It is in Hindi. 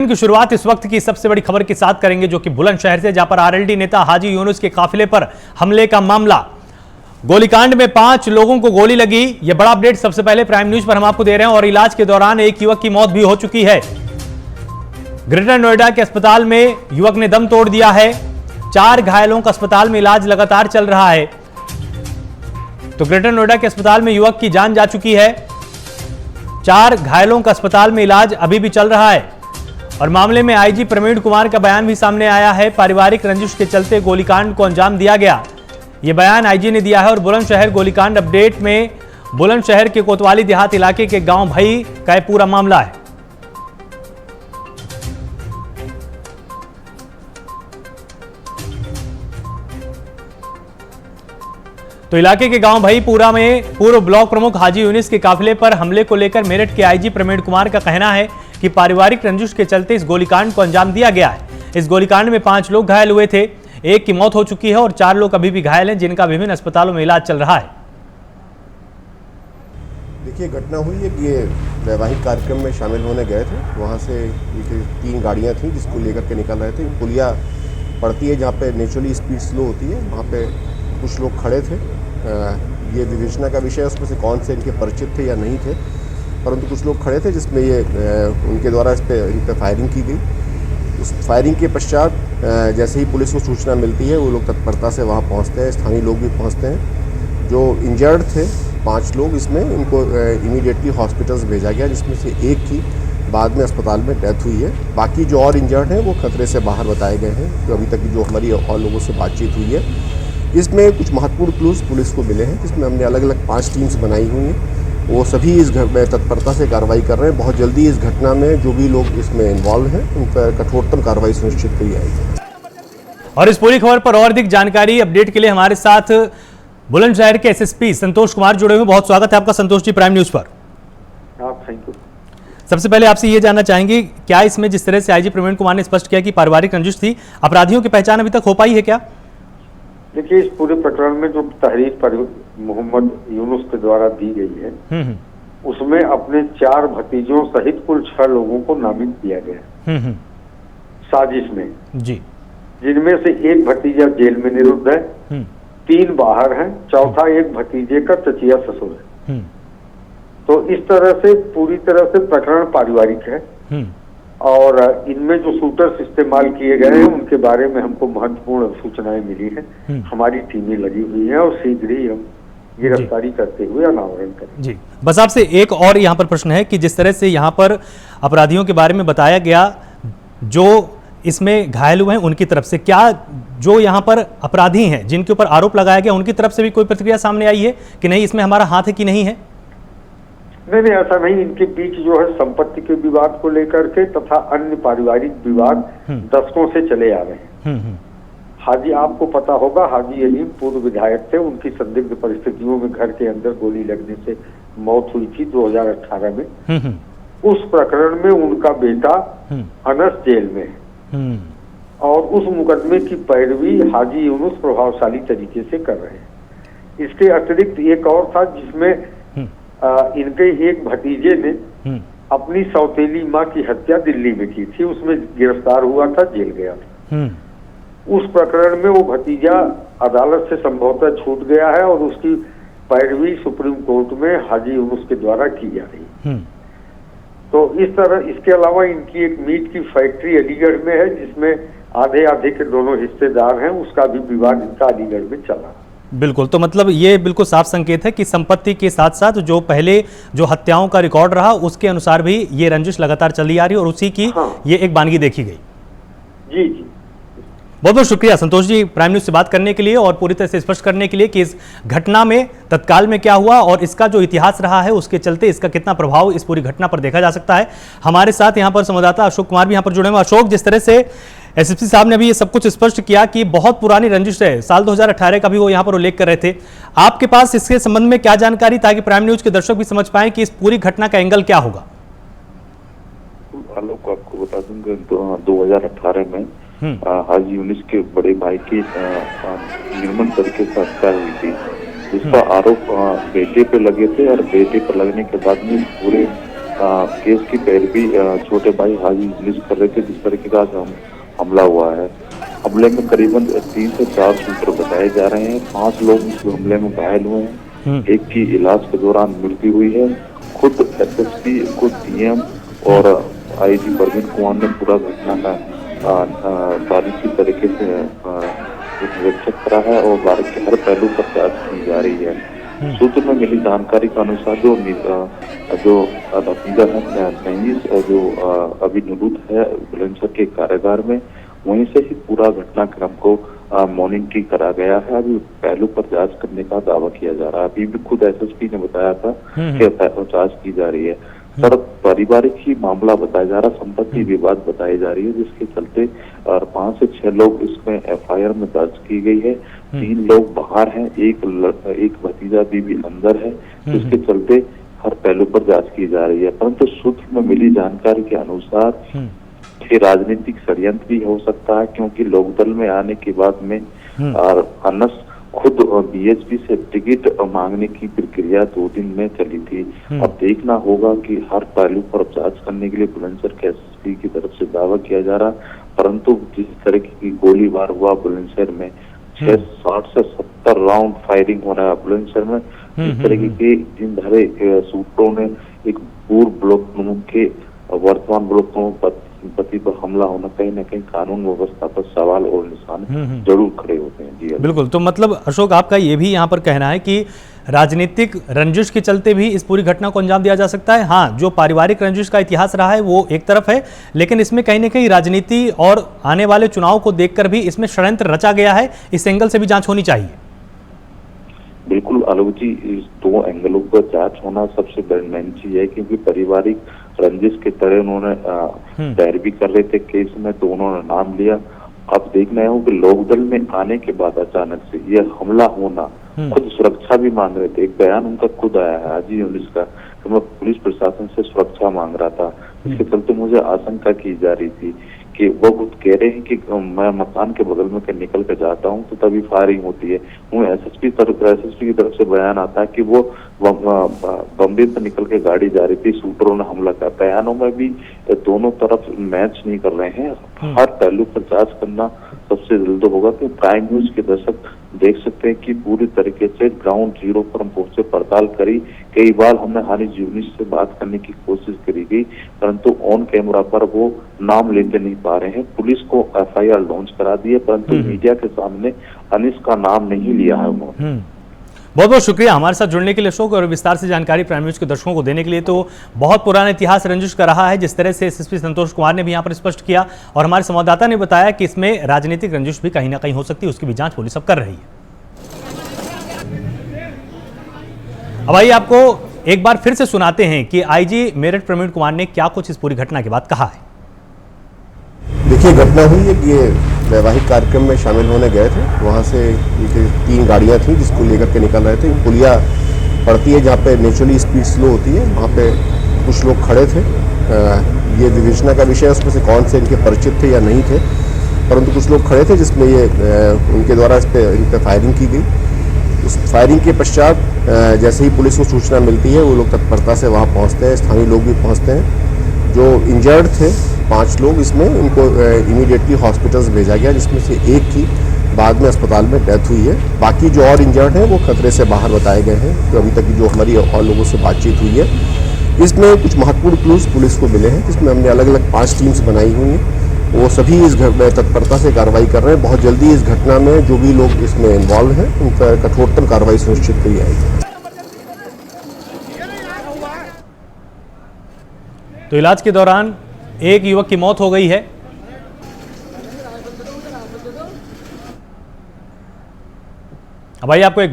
की शुरुआत इस वक्त की सबसे बड़ी खबर के साथ करेंगे जो कि बुलंदशहर से, जहां पर आरएलडी नेता हाजी यूनुस के काफिले पर हमले का मामला। गोलीकांड में 5 लोगों को गोली लगी। यह बड़ा अपडेट सबसे पहले प्राइम न्यूज पर हम आपको दे रहे हैं। और इलाज के दौरान एक युवक की मौत भी हो चुकी है। ग्रेटर नोएडा के अस्पताल में युवक ने दम तोड़ दिया है। 4 घायलों का अस्पताल में इलाज लगातार चल रहा है। तो ग्रेटर नोएडा के अस्पताल में युवक की जान जा चुकी है। 4 घायलों का अस्पताल में इलाज अभी भी चल रहा है। और मामले में आईजी प्रवीण कुमार का बयान भी सामने आया है। पारिवारिक रंजिश के चलते गोलीकांड को अंजाम दिया गया, यह बयान आईजी ने दिया है। और बुलंदशहर गोलीकांड अपडेट में बुलंदशहर के कोतवाली देहात इलाके के गांव भई का यह पूरा मामला है। तो इलाके के गांव भईपुरा में पूर्व ब्लॉक प्रमुख हाजी यूनुस के काफिले पर हमले को लेकर मेरठ के आईजी प्रवीण कुमार का कहना है कि पारिवारिक रंजिश के चलते इस गोलीकांड को अंजाम दिया गया है। इस गोलीकांड में 5 लोग घायल हुए थे, एक की मौत हो चुकी है और 4 लोग अभी भी घायल हैं, जिनका विभिन्न अस्पतालों में इलाज चल रहा है। देखिए, घटना हुई है कि ये वैवाहिक कार्यक्रम में शामिल होने गए थे। वहाँ से 3 गाड़ियाँ थी जिसको लेकर के निकल रहे थे। पुलिया पड़ती है जहाँ पे नेचुरली स्पीड स्लो होती है, वहाँ पे कुछ लोग खड़े थे। ये विवेचना का विषय, उसमें से कौन से इनके परिचित थे या नहीं थे, परंतु कुछ लोग खड़े थे जिसमें ये उनके द्वारा इन पे फायरिंग की गई। उस फायरिंग के पश्चात जैसे ही पुलिस को सूचना मिलती है, वो लोग तत्परता से वहाँ पहुँचते हैं। स्थानीय लोग भी पहुँचते हैं। जो इंजर्ड थे 5 लोग, इसमें इनको इमीडिएटली हॉस्पिटल्स भेजा गया, जिसमें से एक की बाद में अस्पताल में डेथ हुई है। बाकी जो और इंजर्ड हैं वो खतरे से बाहर बताए गए हैं। तो अभी तक जो हमारी और लोगों से बातचीत हुई है, इसमें कुछ महत्वपूर्ण क्लूज पुलिस को मिले हैं, जिसमें हमने अलग अलग 5 टीम्स बनाई हुई हैं। वो सभी इस में तत्परता से कार्रवाई कर रहे हैं। बहुत जल्दी इस घटना में जो भी लोग इसमें इन्वॉल्व हैं, उन पर कठोरतम कार्रवाई सुनिश्चित की जाएगी। और इस पूरी खबर पर और अधिक जानकारी अपडेट के लिए हमारे साथ बुलंदशहर के एसएसपी संतोष कुमार जुड़े हुए। बहुत स्वागत है आपका संतोष जी प्राइम न्यूज पर। Thank you. सबसे पहले आपसे ये जानना चाहेंगे, क्या इसमें जिस तरह से आईजी प्रवीण कुमार ने स्पष्ट किया कि पारिवारिक रंजिश थी, अपराधियों की पहचान अभी तक हो पाई है क्या? देखिए, इस पूरे प्रकरण में जो तहरीर मोहम्मद यूनुस के द्वारा दी गई है, उसमें अपने 4 भतीजों सहित कुल 6 लोगों को नामित किया गया साजिश में जी, जिनमें से एक भतीजा जेल में निरुद्ध है, 3 बाहर हैं, चौथा एक भतीजे का चचिया ससुर है। तो इस तरह से पूरी तरह से प्रकरण पारिवारिक है। और इनमें जो शूटर्स इस्तेमाल किए गए हैं, उनके बारे में हमको महत्वपूर्ण सूचनाएं मिली हैं। हमारी टीमें लगी हुई हैं और शीघ्र ही हम गिरफ्तारी करते हुए अनावरण करेंगे जी। बस आपसे एक और यहाँ पर प्रश्न है कि जिस तरह से यहाँ पर अपराधियों के बारे में बताया गया, जो इसमें घायल हुए हैं उनकी तरफ से, क्या जो यहाँ पर अपराधी हैं जिनके ऊपर आरोप लगाया गया, उनकी तरफ से भी कोई प्रतिक्रिया सामने आई है कि नहीं इसमें हमारा हाथ है कि नहीं है? नहीं, ऐसा नहीं। इनके बीच जो है संपत्ति के विवाद को लेकर के तथा अन्य पारिवारिक विवाद दशकों से चले आ रहे हैं। हाजी, आपको पता होगा, हाजी अलीम पूर्व विधायक थे। उनकी संदिग्ध परिस्थितियों में घर के अंदर गोली लगने से मौत हुई थी 2018 में। उस प्रकरण में उनका बेटा अनस जेल में है और उस मुकदमे की पैरवी हाजी यूनुस प्रभावशाली तरीके से कर रहे हैं। इसके अतिरिक्त एक और था जिसमें इनके एक भतीजे ने अपनी सौतेली माँ की हत्या दिल्ली में की थी। उसमें गिरफ्तार हुआ था, जेल गया था। उस प्रकरण में वो भतीजा अदालत से संभवतः छूट गया है और उसकी पैरवी सुप्रीम कोर्ट में हाजी यूनुस के द्वारा की जा रही है। तो इस तरह, इसके अलावा इनकी एक मीट की फैक्ट्री अलीगढ़ में है, जिसमें आधे आधे के दोनों हिस्सेदार हैं। उसका भी विवाद इनका अलीगढ़ में चला। बिल्कुल, तो मतलब ये बिल्कुल साफ संकेत है कि संपत्ति के साथ साथ जो पहले जो हत्याओं का रिकॉर्ड रहा, उसके अनुसार भी ये रंजिश लगातार चली आ रही है और उसी की ये एक बानगी देखी गई। जी जी, बहुत बहुत शुक्रिया संतोष जी प्राइम न्यूज से बात करने के लिए और पूरी तरह से स्पष्ट करने के लिए कि इस घटना में तत्काल में क्या हुआ और इसका जो इतिहास रहा है उसके चलते इसका कितना प्रभाव इस पूरी घटना पर देखा जा सकता है। हमारे साथ यहाँ पर संवाददाता अशोक कुमार भी यहाँ पर जुड़े हुए। अशोक, जिस तरह से एसएसपी साहब ने अभी ये सब कुछ स्पष्ट किया कि बहुत पुरानी रंजिश है, साल 2018 का भी वो यहाँ पर उल्लेख कर रहे थे, आपके पास इसके संबंध में क्या जानकारी, ताकि प्राइम न्यूज के दर्शक भी समझ पाएं कि इस पूरी घटना का एंगल क्या होगा? आलोक, आपको बता दूंगा, 2018 में हाजी यूनुस के बड़े भाई की निर्मम तरीके से हत्या हुई थी, जिसका आरोप बेटे पे लगे थे और बेटे पर लगने के बाद में पूरे केस की पैरवी छोटे भाई हाजी यूनुस कर रहे थे, जिस तरीके का आज हमला हुआ है। हमले में करीबन 3 से 4 शूटर बताए जा रहे हैं। 5 लोग इस हमले में घायल हुए हैं। एक की इलाज के दौरान मृत्यु हुई है। खुद एसएसपी, खुद डीएम और आईजी परवीन कुमार ने पूरा घटना का बारीकी तरीके से निरीक्षण करा है और बारिश के हर पहलू पर जांच की जा रही है। सूत्र में मिली जानकारी के अनुसार जो नतीजा है तहरीर जो अभी निरुद्ध है बुलंदशहर के कारागार में, वहीं से ही पूरा घटनाक्रम को मॉनिटरिंग करा गया है। अभी पहलू पर जांच करने का दावा किया जा रहा है। अभी भी खुद एसएसपी ने बताया था कि जांच की जा रही है। सर पारिवारिक ही मामला बताया जा रहा, संपत्ति विवाद बताई जा रही है, जिसके चलते 5 से 6 लोग इसमें एफआईआर में दर्ज की गई है। 3 लोग बाहर हैं, एक भतीजा भी अंदर है, जिसके चलते हर पहलू पर जांच की जा रही है। परंतु सूत्र में मिली जानकारी के अनुसार ये राजनीतिक षड्यंत्र भी हो सकता है, क्योंकि लोकदल में आने के बाद में अनस खुद बीएचपी से टिकट मांगने की प्रक्रिया 2 दिन में चली थी। अब देखना होगा कि हर पहलू पर जांच करने के लिए बुलंदशहर के एसएसपी की तरफ से दावा किया जा रहा, परंतु जिस तरह की गोलीबार हुआ बुलंदशहर में 60 से 70 राउंड फायरिंग हो रहा है बुलंदशहर में, इस तरह के जिन धारे सूत्रों ने एक पूर्व ब्लॉक प्रमुख के वर्तमान ब्लॉक प्रमुख पति पर हमला होना कहीं न कहीं कानून व्यवस्था पर सवाल और निशान जरूर खड़े होते हैं। जी बिल्कुल। तो मतलब अशोक, आपका ये भी यहाँ पर कहना है कि राजनीतिक रंजिश के चलते भी इस पूरी घटना को अंजाम दिया जा सकता है। हाँ, जो पारिवारिक रंजिश का इतिहास रहा है वो एक तरफ है, लेकिन इसमें कहीं न कहीं राजनीति और आने वाले चुनाव को देखकर भी इसमें षड्यंत्र रचा गया है। इस एंगल से भी जांच होनी चाहिए। बिल्कुल आलोक जी, इस 2 एंगलों पर जांच होना सबसे मेन चीज है, क्योंकि पारिवारिक रंजिश के तरह उन्होंने पैरवी कर रहे थे केस में, तो उन्होंने नाम लिया। अब देखना है कि लोकदल में आने के बाद अचानक से यह हमला होना, खुद सुरक्षा भी मांग रहे थे। एक बयान उनका खुद आया है हाजी यूनुस का कि मैं पुलिस प्रशासन से सुरक्षा मांग रहा था। इसके चलते मुझे आशंका की जा रही थी कि वो खुद कह रहे हैं कि मैं मकान के बगल में निकल कर जाता हूं तो तभी फायरिंग होती है। वो एसएसपी की तरफ से बयान आता है कि वो बम्बे से निकल के गाड़ी जा रही थी, शूटरों ने हमला किया। बयानों में भी दोनों तरफ मैच नहीं कर रहे हैं। हर पहलू पर जांच करना सबसे जल्द होगा, कि प्राइम न्यूज के दर्शक देख सकते हैं कि पूरी तरीके से ग्राउंड जीरो पर हम पहुंचे, पड़ताल करी। कई बार हमने हाजी यूनुस से बात करने की कोशिश करी गई, परंतु ऑन कैमरा पर वो नाम लेते नहीं पा रहे हैं। पुलिस को एफआईआर लॉन्च करा दी है, परंतु मीडिया के सामने अनिस का नाम नहीं लिया है उन्होंने। बहुत बहुत शुक्रिया हमारे साथ जुड़ने के लिए अशोक, और विस्तार से जानकारी प्राइम न्यूज के दर्शकों को देने के लिए। तो बहुत पुराना इतिहास रंजिश का रहा है, जिस तरह से एसएसपी संतोष कुमार ने भी यहाँ पर स्पष्ट किया, और हमारे संवाददाता ने बताया कि इसमें राजनीतिक रंजिश भी कहीं ना कहीं हो सकती है, उसकी भी जांच पुलिस अब कर रही है। अब आइए आपको एक बार फिर से सुनाते हैं कि आईजी मेरठ प्रवीण कुमार ने क्या कुछ इस पूरी घटना के बाद कहा है। देखिए, घटना हुई है कि ये वैवाहिक कार्यक्रम में शामिल होने गए थे। वहाँ से 3 गाड़ियाँ थी जिसको लेकर के निकल रहे थे। पुलिया पड़ती है जहाँ पे नेचुरली स्पीड स्लो होती है, वहाँ पे कुछ लोग खड़े थे। ये विवेचना का विषय है उसमें से कौन से इनके परिचित थे या नहीं थे, परंतु कुछ लोग खड़े थे जिसमें ये उनके द्वारा इन पर फायरिंग की गई। उस फायरिंग के पश्चात जैसे ही पुलिस को सूचना मिलती है, वो लोग तत्परता से वहाँ पहुँचते हैं। स्थानीय लोग भी पहुँचते हैं। जो इंजर्ड थे 5 लोग, इसमें उनको इमीडिएटली हॉस्पिटल्स भेजा गया, जिसमें से एक की बाद में अस्पताल में डेथ हुई है। बाकी जो और इंजर्ड हैं वो खतरे से बाहर बताए गए हैं। तो अभी तक की जो हमारी और लोगों से बातचीत हुई है, इसमें कुछ महत्वपूर्ण क्लूज पुलिस को मिले हैं, जिसमें हमने अलग अलग 5 टीम्स बनाई हुई हैं। वो सभी इस तत्परता से कार्रवाई कर रहे हैं। बहुत जल्दी इस घटना में जो भी लोग इसमें इन्वॉल्व हैं उन पर कठोरतम कार्रवाई सुनिश्चित की जाएगी। तो इलाज के दौरान एक युवक की मौत हो गई है। अब आइए आपको एक